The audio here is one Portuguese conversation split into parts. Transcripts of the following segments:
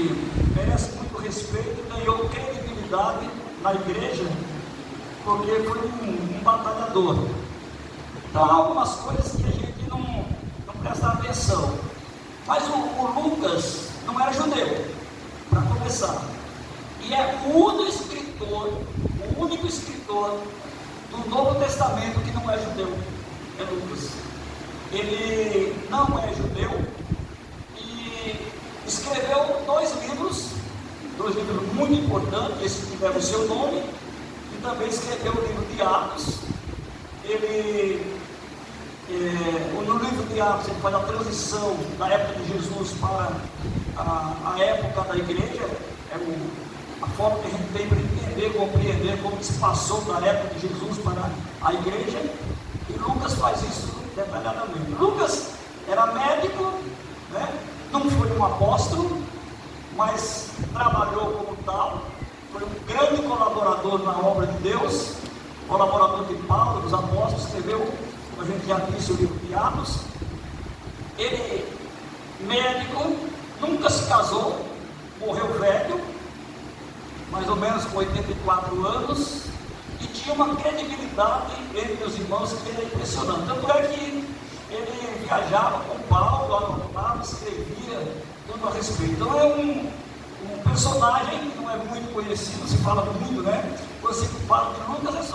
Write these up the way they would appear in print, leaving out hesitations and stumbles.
que merece muito respeito, ganhou credibilidade na igreja, porque foi um batalhador. Então há algumas coisas que a gente não presta atenção. Mas o Lucas não era judeu, para começar. E é o único escritor do Novo Testamento que não é judeu, é Lucas. Ele não é judeu e escreveu dois livros muito importantes, esse que leva o seu nome, e também escreveu o livro de Atos. No livro de Atos ele faz a transição da época de Jesus para a época da igreja, a forma que a gente tem para entender, compreender como se passou da época de Jesus para a igreja, e Lucas faz isso detalhadamente. Lucas era médico, né? Não foi um apóstolo, mas trabalhou como tal, foi um grande colaborador na obra de Deus, colaborador de Paulo, dos apóstolos, escreveu, como a gente já disse, o livro de Atos. Ele, médico, nunca se casou, morreu velho, mais ou menos com 84 anos, e tinha uma credibilidade entre os irmãos que era impressionante. Tanto é que ele viajava com Paulo, anotava, escrevia tudo a respeito. Então é um personagem que não é muito conhecido, se fala muito, né? Quando se fala de Lucas,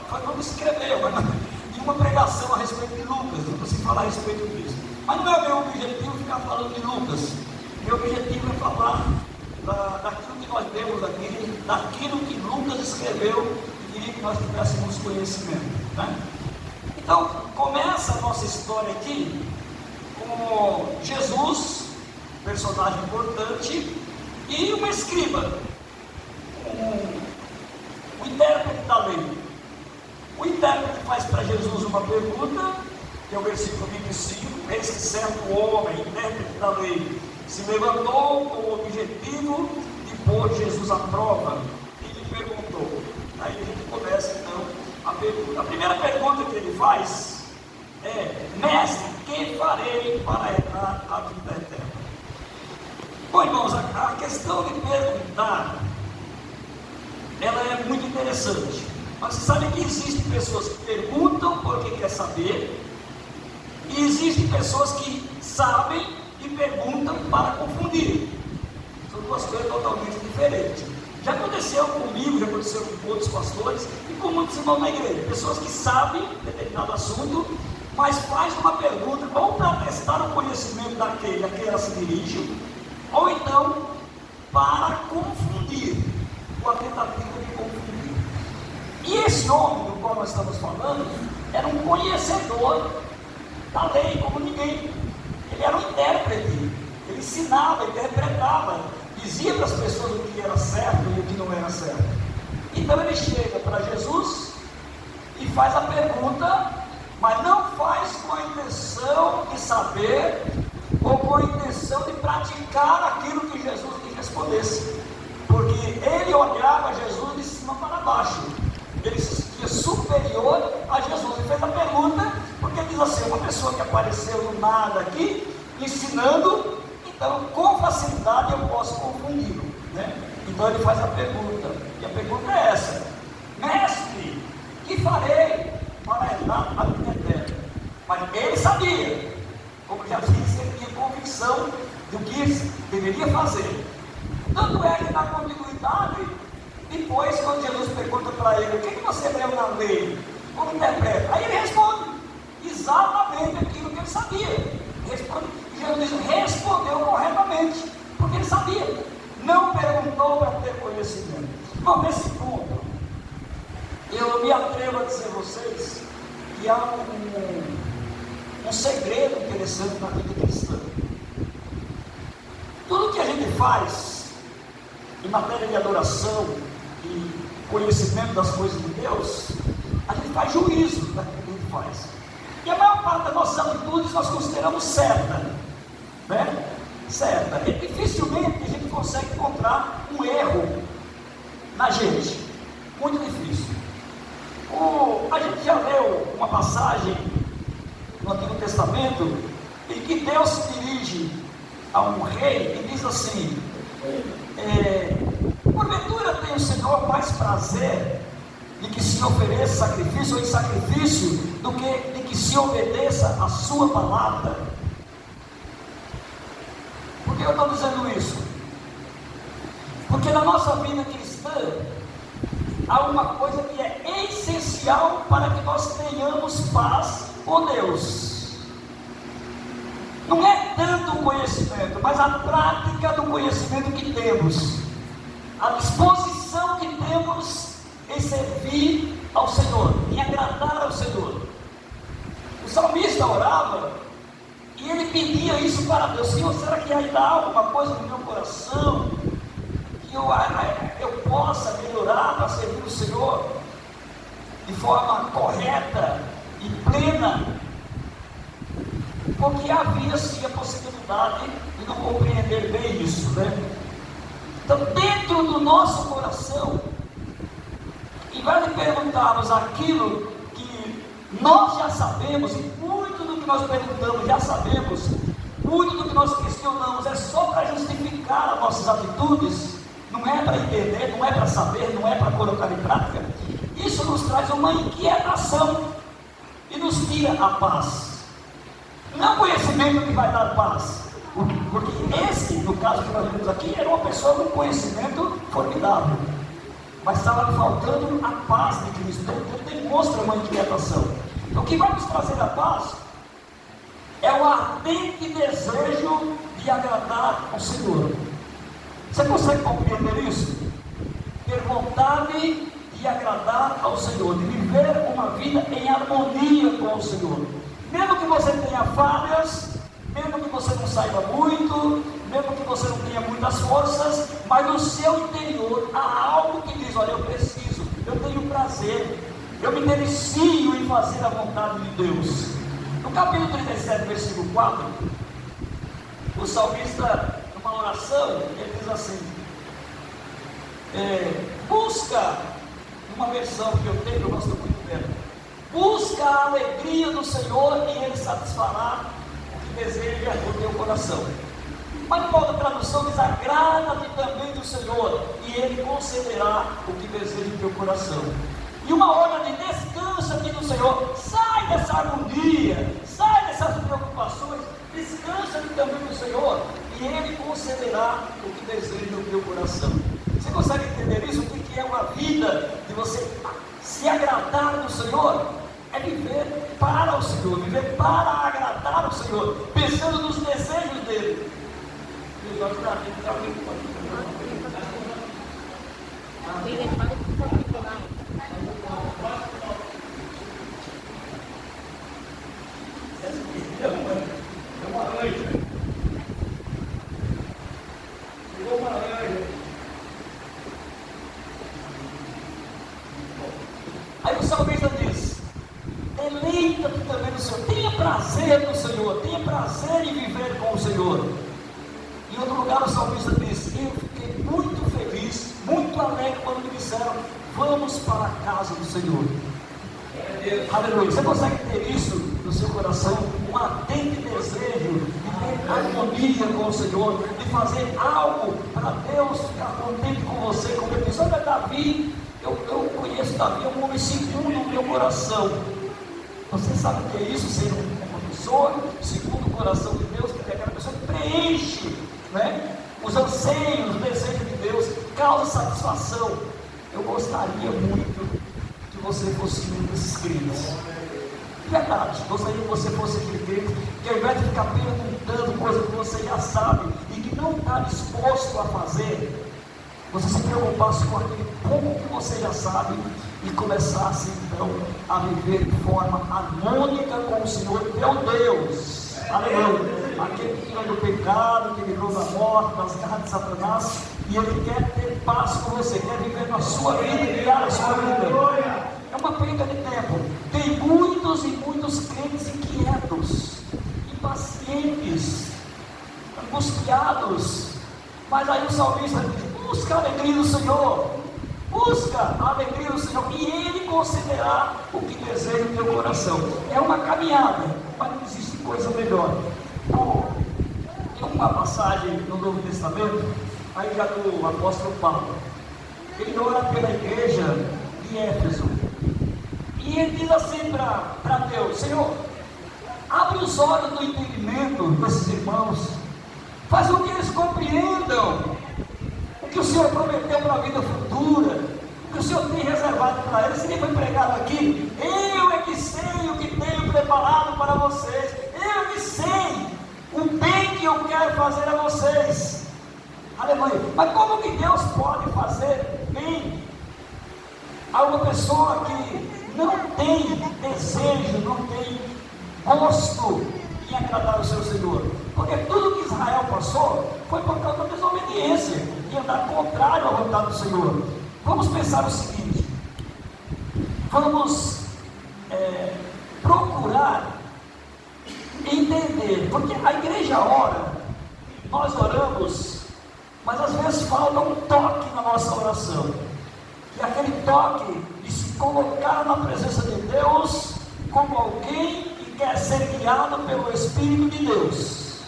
foi quando escreveu, mas nenhuma pregação a respeito de Lucas, nunca se fala a respeito disso. Mas não é meu objetivo ficar falando de Lucas. Meu objetivo é falar daquilo que nós temos aqui, daquilo que Lucas escreveu, e queria que nós tivéssemos conhecimento, né? Então, começa a nossa história aqui com Jesus, personagem importante, e uma escriba, o intérprete da lei. O intérprete faz para Jesus uma pergunta, que é o versículo 25, esse certo homem, intérprete da lei, se levantou com o objetivo de pôr Jesus à prova e lhe perguntou. Aí a gente começa então a pergunta. A primeira pergunta que ele faz é: mestre, que farei para entrar a vida eterna? Bom, irmãos, a questão de perguntar, ela é muito interessante. Mas você sabe que existem pessoas que perguntam porque quer saber, e existem pessoas que sabem e perguntam para confundir. São duas coisas totalmente diferentes. Já aconteceu comigo, já aconteceu com outros pastores e com muitos irmãos na igreja. Pessoas que sabem determinado assunto, mas faz uma pergunta ou para testar o conhecimento daquele a quem ela se dirige, ou então para confundir, com a tentativa de confundir. E esse homem do qual nós estamos falando era um conhecedor da lei como ninguém. Ele era um intérprete, ele ensinava, interpretava, dizia para as pessoas o que era certo e o que não era certo. Então ele chega para Jesus e faz a pergunta, mas não faz com a intenção de saber ou com a intenção de praticar aquilo que Jesus lhe respondesse, porque ele olhava Jesus de cima para baixo, ele se sentia superior a Jesus e fez a pergunta, porque diz assim: uma pessoa que apareceu do nada aqui, ensinando, então com facilidade eu posso confundi-lo, né? Então ele faz a pergunta, e a pergunta é essa: mestre, que farei para entrar na vida eterna? Mas ele sabia, como já disse, ele tinha convicção do que deveria fazer. Tanto é que na continuidade, depois quando Jesus pergunta para ele: o que você leu na lei? Como interpreta? Aí ele responde exatamente aquilo que ele sabia. Jesus respondeu corretamente, porque ele sabia, não perguntou para ter conhecimento. Bom, nesse ponto, eu me atrevo a dizer a vocês que há um segredo interessante na vida cristã. Tudo que a gente faz em matéria de adoração e conhecimento das coisas de Deus, a gente faz juízo daquilo que a gente faz. E a maior parte das nossas atitudes nós consideramos certa, né? Certa. E dificilmente a gente consegue encontrar um erro na gente. Muito difícil. A gente já leu uma passagem no Antigo Testamento em que Deus se dirige a um rei e diz assim: Porventura tem o Senhor mais prazer de que se ofereça sacrifício ou em sacrifício do que de que se obedeça a sua palavra? Por que eu estou dizendo isso? Porque na nossa vida cristã há uma coisa que é essencial para que nós tenhamos paz com Deus. Não é tanto o conhecimento, mas a prática do conhecimento que temos, a disposição que temos em servir ao Senhor, em agradar ao Senhor. O salmista orava e ele pedia isso para Deus: Senhor, será que ainda há alguma coisa no meu coração que eu possa melhorar para servir o Senhor de forma correta e plena? Porque havia sim a possibilidade de não compreender bem isso, né? Então, dentro do nosso coração, e vai lhe perguntarmos aquilo que nós já sabemos, e muito do que nós perguntamos já sabemos, muito do que nós questionamos é só para justificar as nossas atitudes, não é para entender, não é para saber, não é para colocar em prática. Isso nos traz uma inquietação e nos tira a paz. Não é o conhecimento que vai dar paz, porque esse, no caso que nós vemos aqui, era uma pessoa com conhecimento formidável, mas estava faltando a paz de Cristo. Então demonstra uma inquietação. Então, o que vai nos trazer a paz é o ardente desejo de agradar ao Senhor. Você consegue compreender isso? Ter vontade de agradar ao Senhor, de viver uma vida em harmonia com o Senhor. Mesmo que você tenha falhas, mesmo que você não saiba muito, mesmo que você não tenha muitas forças, mas no seu interior há algo que diz: olha, eu preciso, eu tenho prazer, eu me delicio em fazer a vontade de Deus. No capítulo 37, versículo 4, o salmista, numa oração, ele diz assim, busca, uma versão que eu tenho, eu gosto muito dela: busca a alegria do Senhor e Ele satisfará o que deseja o teu coração. Mas numa outra tradução diz: agrada-te também do Senhor e Ele concederá o que deseja o teu coração. E uma ordem de descansa-te no Senhor. Sai dessa agonia, sai dessas preocupações, descansa-te também no Senhor e Ele concederá o que deseja o teu coração. Você consegue entender isso? O que é uma vida de você se agradar do Senhor? É viver para o Senhor, viver para agradar o Senhor, pensando nos desejos dele. Aí o salmista diz: deleita-te também no Senhor, tenha prazer no Senhor, tenha prazer em viver com o Senhor. Em outro lugar o salmista diz: eu fiquei muito feliz, muito alegre quando me disseram: vamos para a casa do Senhor. Aleluia. Você consegue ter isso no seu coração? Um ardente desejo de ter harmonia com o Senhor, de fazer algo para Deus ficar contente com você. Como ele diz: olha, Davi, eu conheço Davi, é um homem segundo o meu coração. Você sabe o que é isso? Ser uma pessoa segundo o coração de Deus, que é aquela pessoa que preenche, né, os anseios, o desejo de Deus, causa satisfação. Eu gostaria muito que você fosse um desses crentes. De verdade, gostaria que você fosse aquele crente que, ao invés de ficar perguntando coisas que você já sabe e que não está disposto a fazer, você se preocupasse com aquele pouco que você já sabe e começasse então a viver de forma harmônica com o Senhor teu Deus. Aleluia. Aquele que tira do pecado, que livrou da morte, das garras de Satanás, e ele quer ter paz com você, quer viver na sua vida e criar a sua vida. É uma perda de tempo. Tem muitos e muitos crentes inquietos, impacientes, angustiados. Mas aí o salmista diz: busca a alegria do Senhor, busca a alegria do Senhor, e Ele concederá o que deseja o teu coração. É uma caminhada, mas não existe coisa melhor. Tem uma passagem no Novo Testamento aí já do apóstolo Paulo. Ele ora pela igreja de Éfeso. E ele diz assim para Deus: Senhor, abre os olhos do entendimento desses irmãos, faz com que eles compreendam o que o Senhor prometeu para a vida futura, o que o Senhor tem reservado para eles. Se ele foi pregado aqui, eu é que sei o que tenho preparado para vocês, eu é que sei o bem que eu quero fazer a vocês. Aleluia. Mas como que Deus pode fazer bem a uma pessoa que não tem desejo, não tem gosto em agradar o seu Senhor? Porque tudo que Israel passou foi por causa da desobediência e andar contrário à vontade do Senhor. Vamos pensar o seguinte: vamos procurar entender, porque a igreja ora, nós oramos, mas às vezes falta um toque na nossa oração, que é aquele toque de se colocar na presença de Deus como alguém que quer ser guiado pelo Espírito de Deus.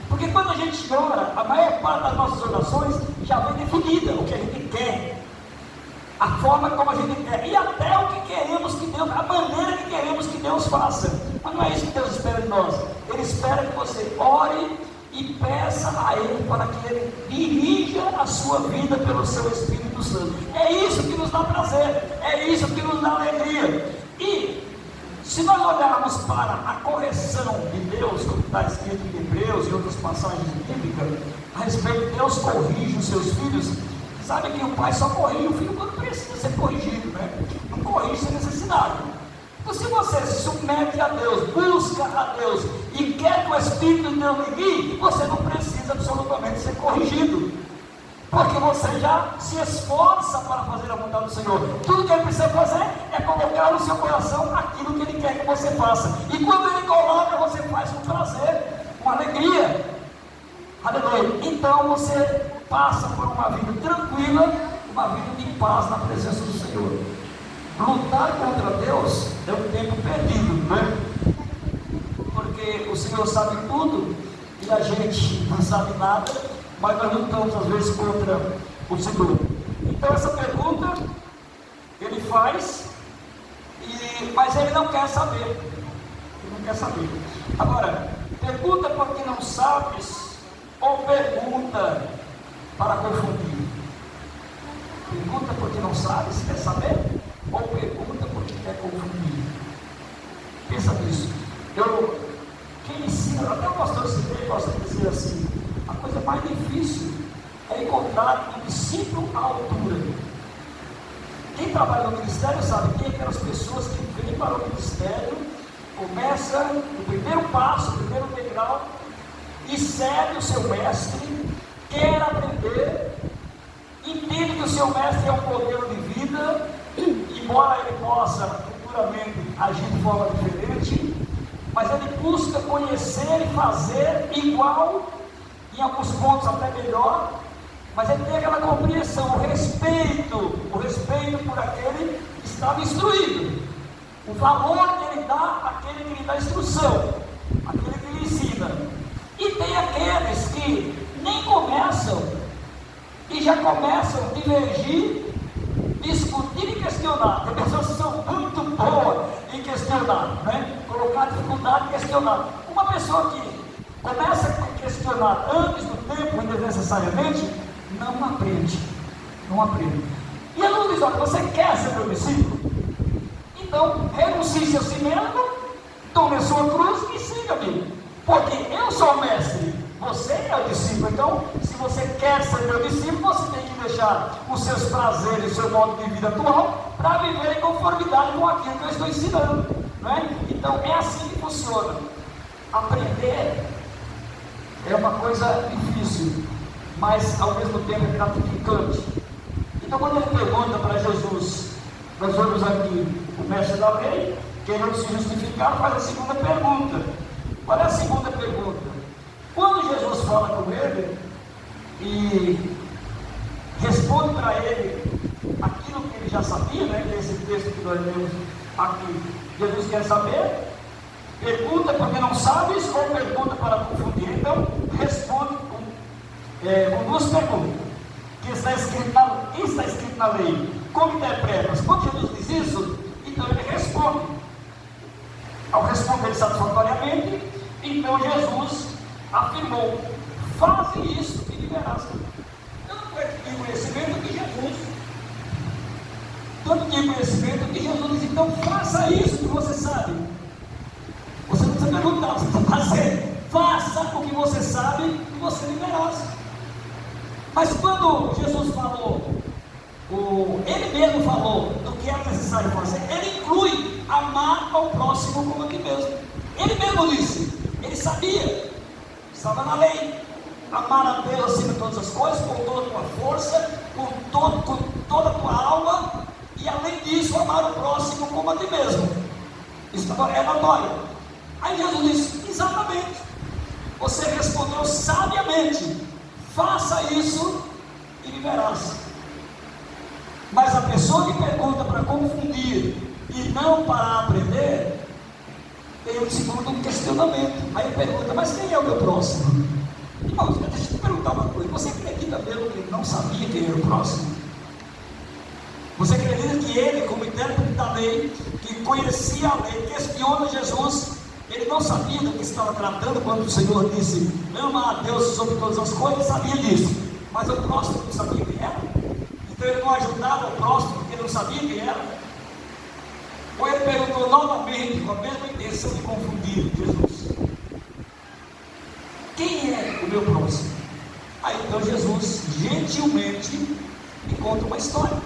Porque quando a gente ora, a maior parte das nossas orações já vem definida, o que a gente quer, a forma como a gente quer, e até o que queremos que Deus, a maneira que queremos que Deus faça. Mas não é isso que Deus espera de nós. Ele espera que você ore e peça a Ele para que Ele dirija a sua vida pelo seu Espírito Santo. É isso que nos dá prazer, é isso que nos dá alegria. E se nós olharmos para a correção de Deus, como está escrito em Hebreus e outras passagens bíblicas, a respeito de Deus corrige os seus filhos, sabe que o pai só corrige o filho quando precisa ser corrigido, né? Não corrige sem necessidade. Então, se você se submete a Deus, busca a Deus e quer que o Espírito de Deus lhe guie, você não precisa absolutamente ser corrigido, porque você já se esforça para fazer a vontade do Senhor. Tudo que Ele precisa fazer é colocar no seu coração aquilo que Ele quer que você faça, e quando Ele coloca, você faz com prazer, com alegria. Aleluia. Então você passa por uma vida tranquila, uma vida de paz na presença do Senhor. Lutar contra Deus é um tempo perdido, né? Porque o Senhor sabe tudo e a gente não sabe nada, mas nós lutamos às vezes contra o Senhor. Então essa pergunta ele faz, mas ele não quer saber. Ele não quer saber. Agora, pergunta porque não sabes, ou pergunta para confundir? Pergunta porque não sabes, quer saber? Ou pergunta porque quer confundir? Pensa nisso. Quem ensina, até o pastor Sidney gosta de dizer assim: a coisa mais difícil é encontrar um discípulo à altura. Quem trabalha no ministério sabe que aquelas pessoas que vêm para o ministério, começa o primeiro passo, o primeiro degrau, e segue o seu mestre, quer aprender, entende que o seu mestre é um modelo de vida, embora ele possa futuramente agir de forma diferente, mas ele busca conhecer e fazer igual, em alguns pontos até melhor, mas ele tem aquela compreensão, o respeito por aquele que estava instruído, o valor que ele dá àquele que lhe dá instrução, aquele que lhe ensina. E tem aqueles que nem começam e já começam a divergir, discutir e questionar. Tem pessoas que são muito boas em questionar, né? Colocar dificuldade e questionar. Uma pessoa que começa a questionar antes do tempo, desnecessariamente, não aprende. E Jesus diz: olha, você quer ser meu discípulo? Então renuncie a si mesmo, tome a sua cruz e siga-me. Porque eu sou o mestre, você é o discípulo. Então, se você quer ser meu discípulo, você tem que deixar os seus prazeres, o seu modo de vida atual, para viver em conformidade com aquilo que eu estou ensinando, não é? Então, é assim que funciona. Aprender é uma coisa difícil, mas ao mesmo tempo é gratificante. Então, quando ele pergunta para Jesus, nós vamos aqui, o mestre da lei, querendo se justificar, faz a segunda pergunta. Qual é a segunda pergunta? Quando Jesus fala com ele e responde para ele aquilo que ele já sabia, né? Esse texto que nós lemos aqui, Jesus quer saber, pergunta porque não sabes, ou pergunta para confundir. Então responde com duas perguntas, que está escrito na lei, como interpretas? Quando Jesus diz isso, então ele responde. Ao responder satisfatoriamente, então Jesus afirmou: faze isso e viverás. Tanto é que tem conhecimento que Jesus diz: então faça isso que você sabe. Você não precisa perguntar, você precisa fazer. Faça o que você sabe e você viverás. Mas quando Jesus falou, ele mesmo falou do que é necessário fazer, ele inclui amar ao próximo como a ti mesmo. Ele mesmo disse, ele sabia, estava na lei, amar a Deus acima de todas as coisas, com toda a tua força, com toda a tua alma, e além disso, amar o próximo como a ti mesmo. Isso é notório. Aí Jesus disse: exatamente, você respondeu sabiamente, faça isso e viverás. Mas a pessoa que pergunta para confundir e não para aprender, tem um segundo questionamento. Aí pergunta: mas quem é o meu próximo? Irmão, deixa eu te perguntar uma coisa: você acredita mesmo que ele não sabia quem era o próximo? Você acredita que ele, como intérprete da lei, que conhecia a lei, questiona Jesus, ele não sabia do que estava tratando quando o Senhor disse: ama a Deus sobre todas as coisas? Ele sabia disso, mas o próximo não sabia quem era. Então ele não ajudava o próximo porque ele não sabia quem era. Ou ele perguntou novamente, com a mesma intenção de confundir Jesus: quem é o meu próximo? Aí então Jesus gentilmente me conta uma história,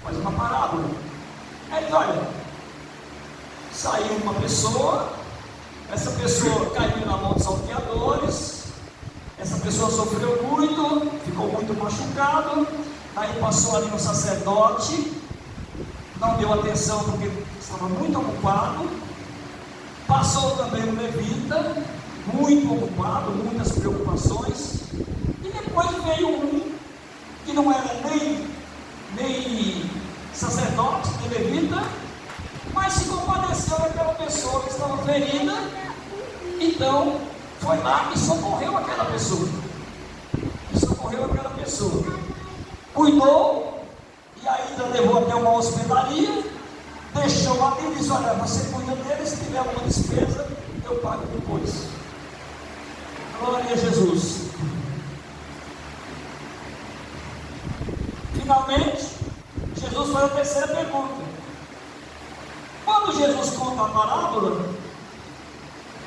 faz uma parábola. Aí ele diz: olha, saiu uma pessoa, essa pessoa caiu na mão dos salteadores, essa pessoa sofreu muito, ficou muito machucado. Aí passou ali um sacerdote, não deu atenção porque estava muito ocupado. Passou também um levita, muito ocupado, muitas preocupações. E depois veio um que não era nem sacerdote, nem levita, mas se compadeceu daquela pessoa que estava ferida. Então foi lá e socorreu aquela pessoa. Cuidou, e ainda levou até uma hospedaria, deixou ali e disse: olha, você cuida dele, se tiver alguma despesa, eu pago depois. Glória a Jesus. Finalmente, Jesus foi a terceira pergunta. Quando Jesus conta a parábola,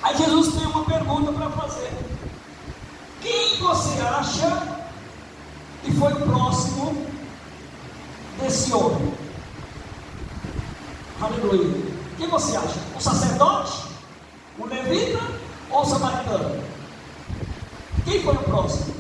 aí Jesus tem uma pergunta para fazer: quem você acha que foi próximo desse homem? Aleluia. Quem você acha? O sacerdote? O levita? Ou o samaritano? Quem foi o próximo?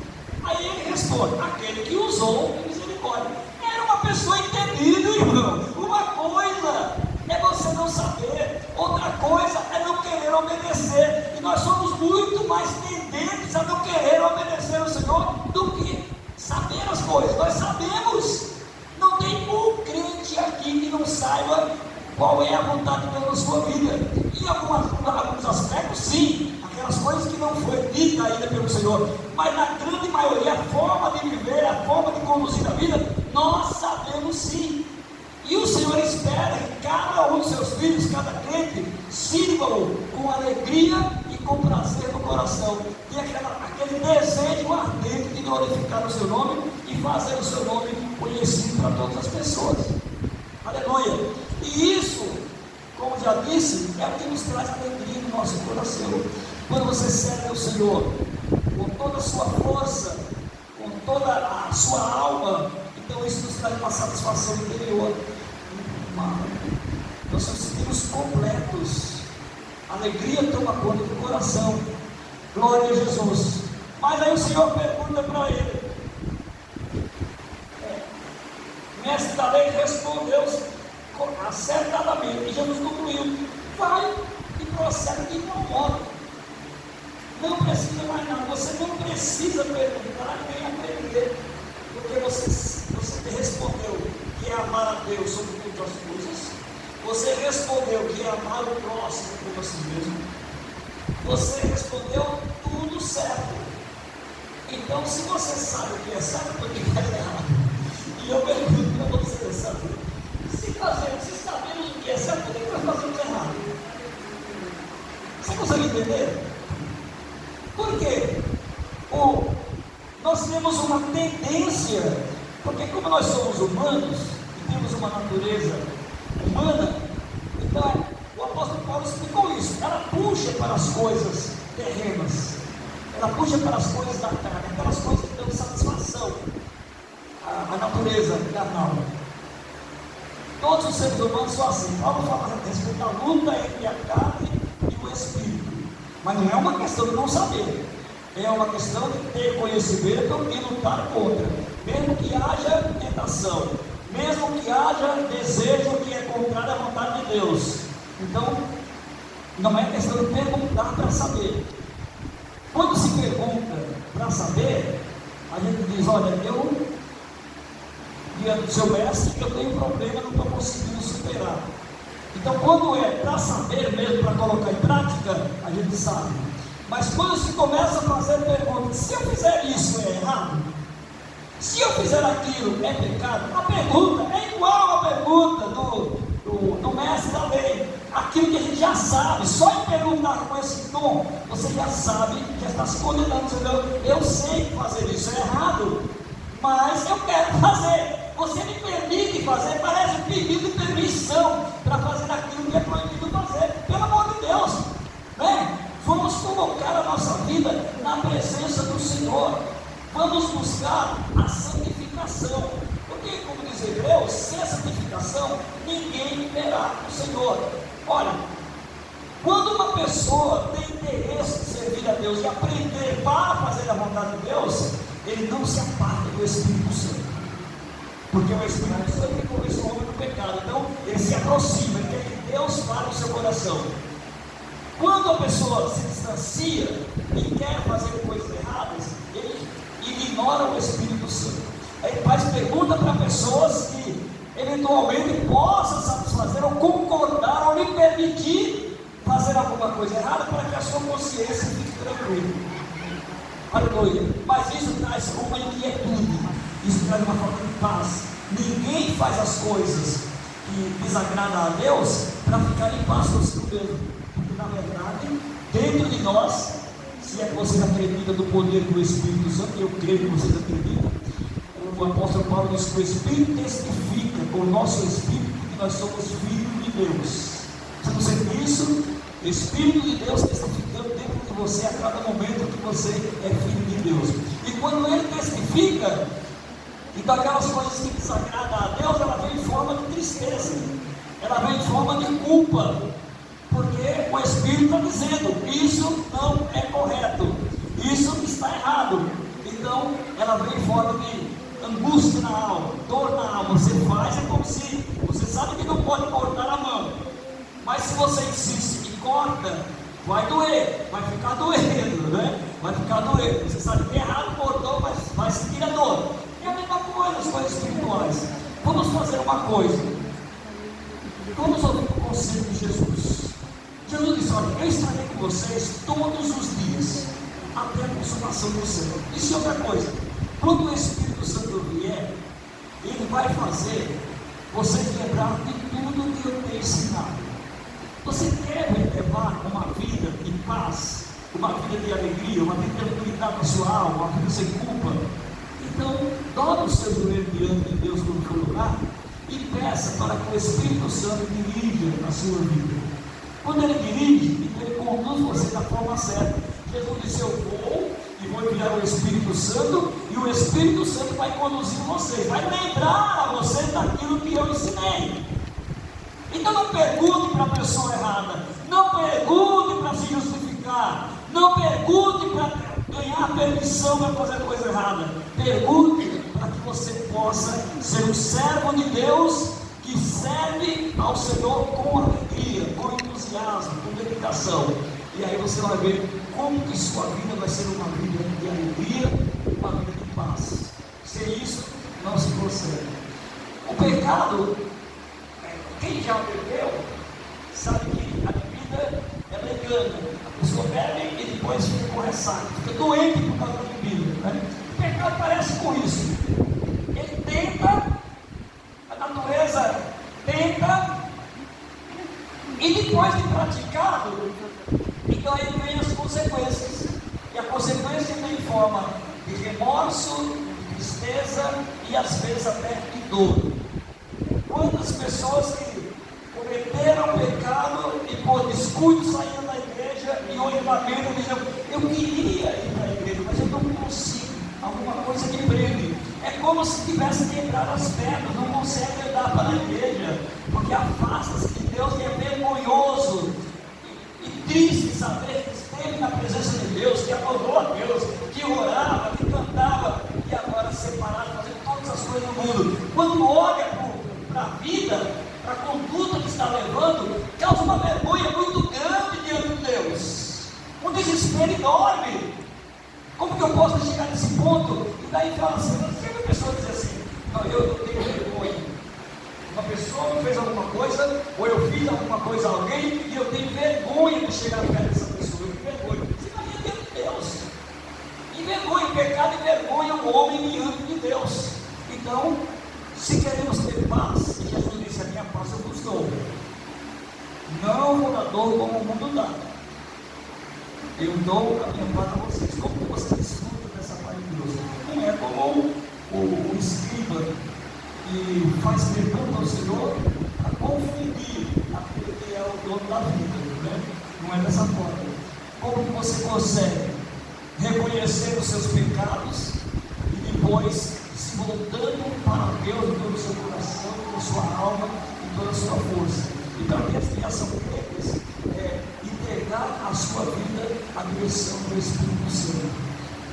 Aí ele responde: aquele que usou misericórdia. Era uma pessoa entendida, irmão. Uma coisa é você não saber, outra coisa é não querer obedecer. E nós somos muito mais tendentes a não querer obedecer ao Senhor do que saber as coisas. Nós sabemos. Não tem um crente aqui que não saiba qual é a vontade de Deus na sua vida. Em alguns aspectos, sim, aquelas coisas que não foi dita ainda pelo Senhor, mas na grande maioria, a forma de viver, a forma de conduzir a vida, nós sabemos sim. E o Senhor espera que cada um dos seus filhos, cada crente, sirva-o com alegria e com prazer no coração. E aquele desejo ardente de glorificar o seu nome e fazer o seu nome conhecido para todas as pessoas. Aleluia. E isso, como já disse, é o que nos traz alegria no nosso coração. Quando você serve ao Senhor com toda a sua força, com toda a sua alma, então isso nos traz uma satisfação interior. Nós nos sentimos completos. A alegria toma conta do coração. Glória a Jesus. Mas aí o Senhor pergunta para ele: mestre da lei respondeu acertadamente. E Jesus concluiu: vai e procede de igual modo. Não precisa mais nada. Você não precisa perguntar nem aprender, porque você respondeu que é amar a Deus sobre todas as coisas. Você respondeu que é amar o próximo como a si mesmo. Você respondeu tudo certo. Então, se você sabe o que é certo, o que faz errado, e eu pergunto para você, sabe? Se sabemos o que é certo, por que nós fazemos errado? Você consegue entender? Por quê? Nós temos uma tendência, porque como nós somos humanos, e temos uma natureza humana, então o apóstolo Paulo explicou isso. Ela puxa para as coisas terrenas, ela puxa para as coisas da carne, aquelas coisas que dão satisfação à natureza carnal. Todos os seres humanos são assim. Paulo fala a respeito da luta entre a carne e o espírito, mas não é uma questão de não saber, é uma questão de ter conhecimento e lutar contra, mesmo que haja tentação, mesmo que haja desejo que é contrário à vontade de Deus. Então, não é questão de perguntar para saber. Quando se pergunta para saber, a gente diz: olha, eu, diante do seu mestre, eu tenho um problema, não estou conseguindo superar. Então, quando é para saber mesmo, para colocar em prática, a gente sabe. Mas quando se começa a fazer perguntas: se eu fizer isso é errado? Se eu fizer aquilo é pecado? A pergunta é igual à pergunta do mestre da lei. Aquilo que a gente já sabe, só em perguntar com esse tom, você já sabe, já está se condenando. Eu sei que fazer isso é errado, mas eu quero fazer. Você me permite fazer, parece um pedido de permissão para fazer aquilo que é proibido fazer. Pelo amor de Deus, né? Vamos colocar a nossa vida na presença do Senhor. Vamos buscar a santificação. Porque, como diz Hebreus, sem a santificação, ninguém verá o Senhor. Olha, quando uma pessoa tem interesse de servir a Deus e aprender para fazer a vontade de Deus, ele não se aparta do Espírito Santo. Porque o Espírito Santo que convenceu o homem do pecado. Então, ele se aproxima, ele quer que Deus fale no seu coração. Quando a pessoa se distancia e quer fazer coisas erradas, ele ignora o Espírito Santo. Aí ele faz pergunta para pessoas que eventualmente possam satisfazer ou concordar ou lhe permitir fazer alguma coisa errada para que a sua consciência fique tranquila. Aleluia. Mas isso traz uma inquietude, isso traz uma falta de paz. Ninguém faz as coisas que desagradam a Deus para ficar em paz consigo mesmo. Porque na verdade, dentro de nós, se é que vocês acreditam no poder do Espírito Santo, eu creio que vocês acreditam, o apóstolo Paulo diz que o Espírito testifica com o nosso Espírito que nós somos filhos de Deus. Você não sente isso? O Espírito de Deus testificando dentro de você a cada momento que você é filho de Deus. E quando ele testifica, então aquelas coisas que desagradam a Deus, ela vem em forma de tristeza, ela vem em forma de culpa, porque o Espírito está dizendo: isso não é correto, isso está errado. Então ela vem em forma de angústia na alma, dor na alma. Você faz, é como se você sabe que não pode cortar a mão, mas se você insiste e corta, vai doer, vai ficar doendo, né? Vai ficar doendo. Você sabe que é errado, cortou, mas vai sentir a dor. É a mesma coisa, as coisas espirituais. Vamos fazer uma coisa. Vamos ouvir o conselho de Jesus. Jesus disse: olha, eu estarei com vocês todos os dias, até a consumação do século. Isso é outra coisa. Quando o Espírito Santo vier, ele vai fazer você lembrar de tudo que eu tenho ensinado. Você quer levar uma vida de paz, uma vida de alegria, uma vida de tranquilidade na sua alma, uma vida sem culpa? Então, dobra os seus joelhos diante de Deus quando for orar e peça para que o Espírito Santo dirija a sua vida. Quando ele dirige, então ele conduz você da forma certa. Jesus disse: eu vou e vou enviar o Espírito Santo, e o Espírito Santo vai conduzir você, vai lembrar a você daquilo que eu ensinei. Então não pergunte para a pessoa errada, não pergunte para se justificar, não pergunte para ganhar permissão para fazer coisa errada. Pergunte para que você possa ser um servo de Deus que serve ao Senhor com alegria, com entusiasmo, com dedicação. E aí você vai ver como que sua vida vai ser uma vida de alegria, uma vida de paz. Sem isso, não se consegue. O pecado, quem já bebeu, sabe que a bebida é engana. A pessoa bebe e depois fica com ressaca, fica doente por causa da bebida, né? pecado parece com isso. Ele tenta, a natureza tenta, e depois de praticado, então aí vem as consequências. E a consequência vem em forma de remorso, de tristeza e às vezes até de dor. Quantas pessoas que cometeram pecado e por descuido saíram da igreja e hoje na Bíblia dizem: eu queria ir para a igreja, mas eu não consigo, alguma coisa que prende. É como se tivesse quebrado as pernas, não consegue andar para a igreja, porque afasta-se de Deus e é vergonhoso e triste saber que esteve na presença de Deus, que adorou a Deus, que orava, que cantava, e agora separado, fazendo todas as coisas do mundo. Quando olha para a vida, para a conduta que está levando, causa uma vergonha muito grande diante de Deus, um desespero enorme. Como que eu posso chegar nesse ponto? E daí fala assim, sempre a pessoa diz assim: não, eu tenho vergonha. Uma pessoa me fez alguma coisa, ou eu fiz alguma coisa a alguém, e eu tenho vergonha de chegar perto dessa pessoa. Eu tenho vergonha. Você vai diante de Deus. E vergonha, pecado e vergonha o homem diante de Deus. Então, se queremos ter paz, e Jesus disse: a minha paz eu vos dou, não vou dar dor como o mundo dá. Eu dou a minha paz a vocês. Como que você desfruta dessa paz de Deus? Não é como o escriba que faz pergunta ao Senhor a confundir aquele que é o dono da vida, né? Não é dessa forma. Como que você consegue reconhecer os seus pecados e depois se voltando para Deus em todo o seu coração, toda a sua alma e toda a sua força? Então a minha explicação deles é entregar a sua vida à direção do Espírito Santo.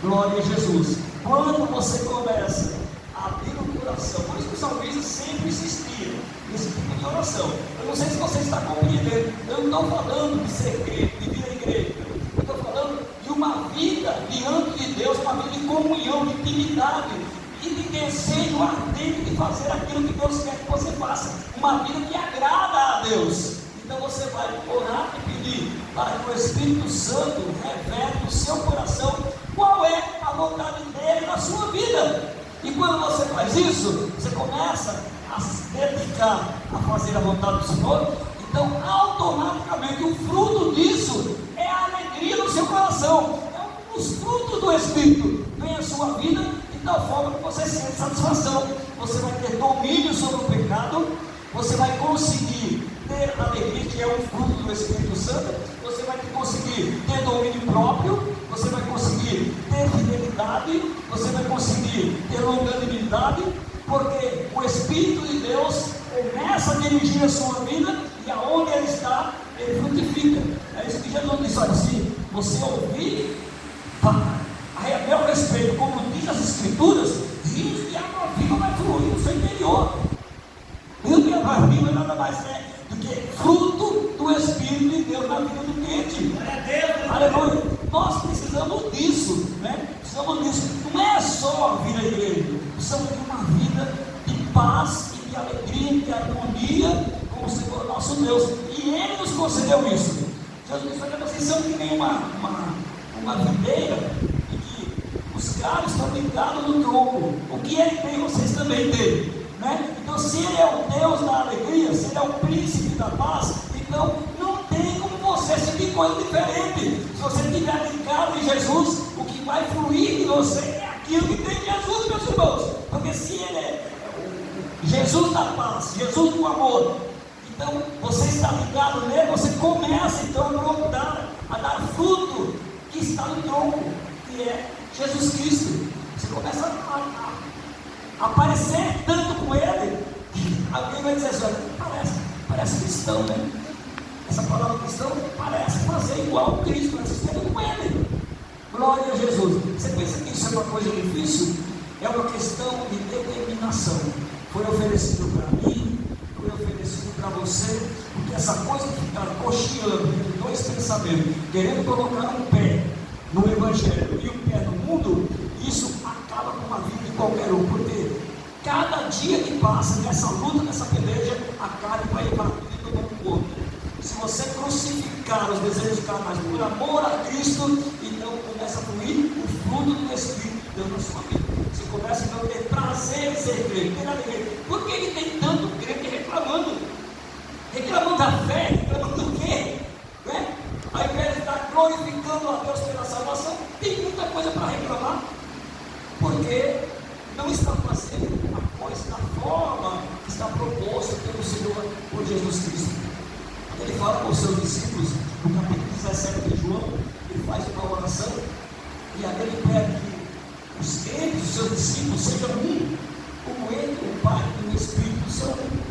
Glória a Jesus. Quando você começa a abrir o coração, por isso que o salmista sempre insistia nesse tipo de oração. Eu não sei se você está compreendendo. Eu não estou falando de ser crente, de vir à igreja. Eu estou falando de uma vida diante de Deus, uma vida de comunhão, de intimidade e de desejo ardente de fazer aquilo que Deus quer que você faça. Uma vida que agrada a Deus. Então você vai orar e pedir para que o Espírito Santo revele no seu coração qual é a vontade dele na sua vida. E quando você faz isso, você começa a se dedicar a fazer a vontade do Senhor. Então automaticamente o fruto disso é a alegria no seu coração. É os frutos do Espírito vem à sua vida de tal forma que você sente satisfação. Você vai ter domínio sobre o pecado. Você vai conseguir ter alegria, que é um fruto do Espírito Santo. Você vai conseguir ter domínio próprio. Você vai conseguir ter fidelidade. Você vai conseguir ter longanimidade, porque o Espírito de Deus começa a dirigir a sua vida, e aonde ele está, ele frutifica. É isso que Jesus disse: olha, se você ouvir a meu respeito, como diz as Escrituras, rios de água viva vai fluir no seu interior. Rio de água viva nada mais é do que fruto do Espírito de Deus na vida do crente. Aleluia! Nós precisamos disso, né? Precisamos disso. Não é só vir à igreja, precisamos de uma vida de paz e de alegria e de harmonia com o Senhor nosso Deus. E Ele nos concedeu isso. Jesus disse: olha, vocês são que nem uma videira em que os galhos estão ligados no tronco. O que Ele tem, vocês também têm, né? Então, se Ele é o Deus da alegria, se Ele é o príncipe da paz, então não tem como você sentir coisa diferente. Se você estiver ligado em Jesus, o que vai fluir de você é aquilo que tem Jesus, meus irmãos. Porque se Ele é Jesus da paz, Jesus do amor, então você está ligado nele, você começa então a dar fruto que está no tronco, que é Jesus Cristo. Você começa a aparecer tanto com Ele, que alguém vai dizer assim: parece cristão, né? Essa palavra cristão parece fazer igual a Cristo, parece ser com Ele. Glória a Jesus. Você pensa que isso é uma coisa difícil? É uma questão de determinação. Foi oferecido para mim, foi oferecido para você, porque essa coisa de ficar cocheando entre dois pensamentos, querendo colocar um pé no Evangelho e um pé no mundo, isso acaba com uma vida de qualquer um, porque cada dia que passa nessa luta, nessa peleja, a carne vai invadindo o corpo. Se você crucificar os desejos carnais por amor a Cristo, então começa a fluir o fruto do Espírito de Deus na sua vida. Você começa a ter prazer em ser crente. Tem nada a ver. Por que ele tem tanto crente reclamando? Reclamando da fé, reclamando do quê? Né? Ao invés de estar glorificando a Deus pela salvação, tem muita coisa para reclamar. Porque não está fazendo a coisa da forma que está proposta pelo Senhor, por Jesus Cristo. Ele fala com os seus discípulos, no capítulo 17 de João, ele faz uma oração, e ali ele pede que os crentes, os seus discípulos, sejam um, como ele, o Pai e o Espírito são um.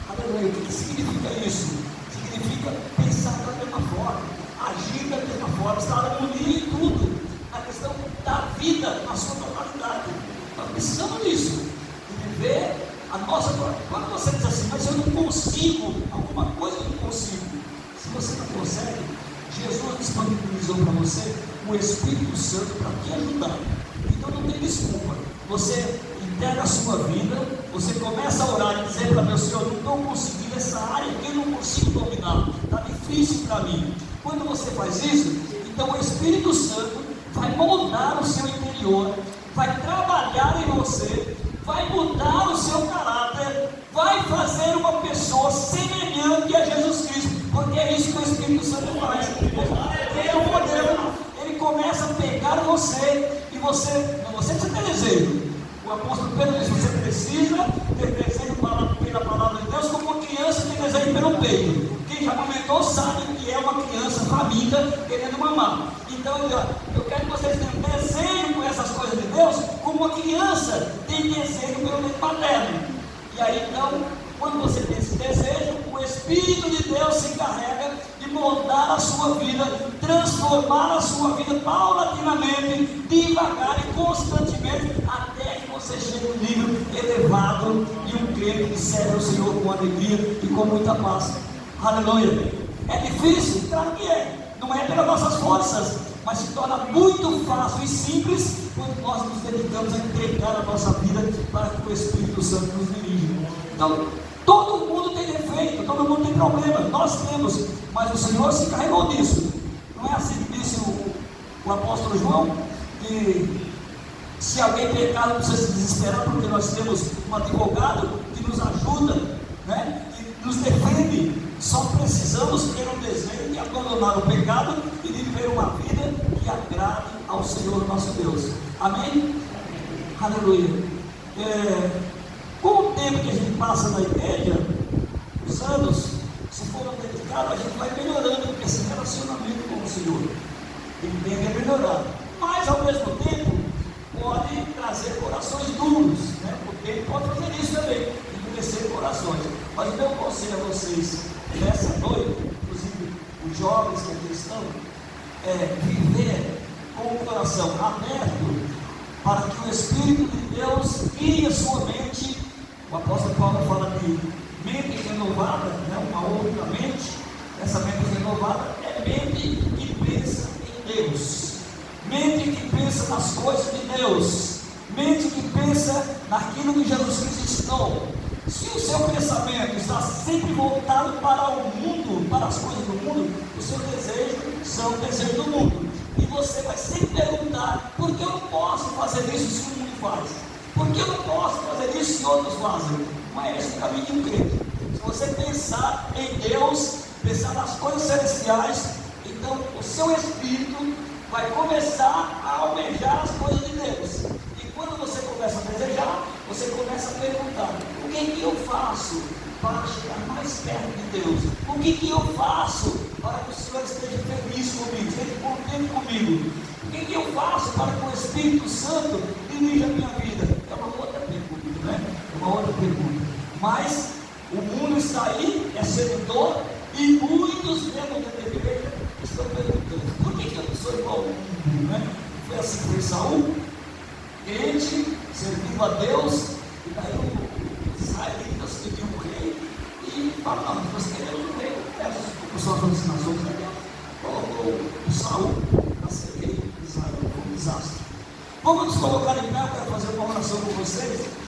Aleluia. O que significa isso? Significa pensar da mesma forma, agir da mesma forma, estar harmonia em tudo, a questão da vida na sua totalidade. Nós precisamos disso, de viver a nossa. Quando você diz assim, mas eu não consigo, alguma coisa eu não consigo. Se você não consegue, Jesus disponibilizou para você o Espírito Santo para te ajudar. Então não tem desculpa. Você entrega a sua vida, você começa a orar e dizer para Deus: Senhor, eu não estou conseguindo essa área que eu não consigo dominar, está difícil para mim. Quando você faz isso, então o Espírito Santo vai moldar o seu interior, vai trabalhar em você, vai mudar o seu caráter, vai fazer uma pessoa semelhante a Jesus Cristo, porque é isso que o Espírito Santo faz. Ele é o modelo, ele começa a pegar você, e você precisa ter desejo. O apóstolo Pedro diz: você precisa ter desejo pela palavra de Deus, como uma criança tem desejo pelo peito. Quem já comentou sabe que é uma criança faminta querendo mamar. Então eu quero que vocês tenham desejo por essas coisas de Deus, como uma criança tem desejo pelo leite materno. E aí então, quando você tem esse desejo, o Espírito de Deus se encarrega de moldar a sua vida, transformar a sua vida paulatinamente, devagar e constantemente, até que você chegue a um nível elevado de um crente que serve ao Senhor com alegria e com muita paz. Aleluia. É difícil? Claro que é. Não é pelas nossas forças, mas se torna muito fácil e simples quando nós nos dedicamos a entregar a nossa vida para que o Espírito Santo nos dirija. Então, todo mundo tem defeito, todo mundo tem problema, nós temos, mas o Senhor se encarregou disso. Não é assim que disse o apóstolo João, que se alguém pecar não precisa se desesperar, porque nós temos um advogado que nos ajuda, né, que nos defende. Só precisamos ter um desejo de abandonar o pecado e de viver uma vida que agrade ao Senhor nosso Deus. Amém? Aleluia. Com o tempo que a gente passa na igreja, os anos, se foram dedicados, a gente vai melhorando esse relacionamento com o Senhor. Ele tende a melhorar. Mas, ao mesmo tempo, pode trazer corações duros, né? Porque ele pode fazer isso também, endurecer corações. Mas o meu conselho a vocês nessa noite, inclusive os jovens que aqui estão, é viver com o coração aberto para que o Espírito de Deus guie a sua mente. O apóstolo Paulo fala de mente renovada, né? Uma outra mente. Essa mente renovada é mente que pensa em Deus, mente que pensa nas coisas de Deus, mente que pensa naquilo que Jesus Cristo ensinou. Se o seu pensamento está sempre voltado para o mundo, para as coisas do mundo, os seus desejos são o desejo do mundo. E você vai sempre perguntar: por que eu não posso fazer isso se o mundo faz? Por que eu não posso fazer isso se outros fazem? Não é esse o caminho de um crente. Se você pensar em Deus, pensar nas coisas celestiais, então o seu espírito vai começar a almejar as coisas de Deus. E quando você começa a desejar, você começa a perguntar: o que eu faço para chegar mais perto de Deus? O que eu faço para que o Senhor esteja feliz comigo, esteja contente comigo? O que eu faço para que o Espírito Santo dirija a minha vida? É uma outra pergunta, né? É uma outra pergunta. Mas o mundo está aí, é sedutor, e muitos dentro da igreja estão perguntando: por que eu não sou igual ao mundo, né? Foi assim que foi Saul, crente, servindo a Deus, e daí os israelitas pediam um rei, e falaram: não, nós queremos um rei, por suas alucinações, colocou o Saul para ser rei de Israel. Foi um desastre. Vamos nos colocar em pé, eu quero fazer uma oração com vocês.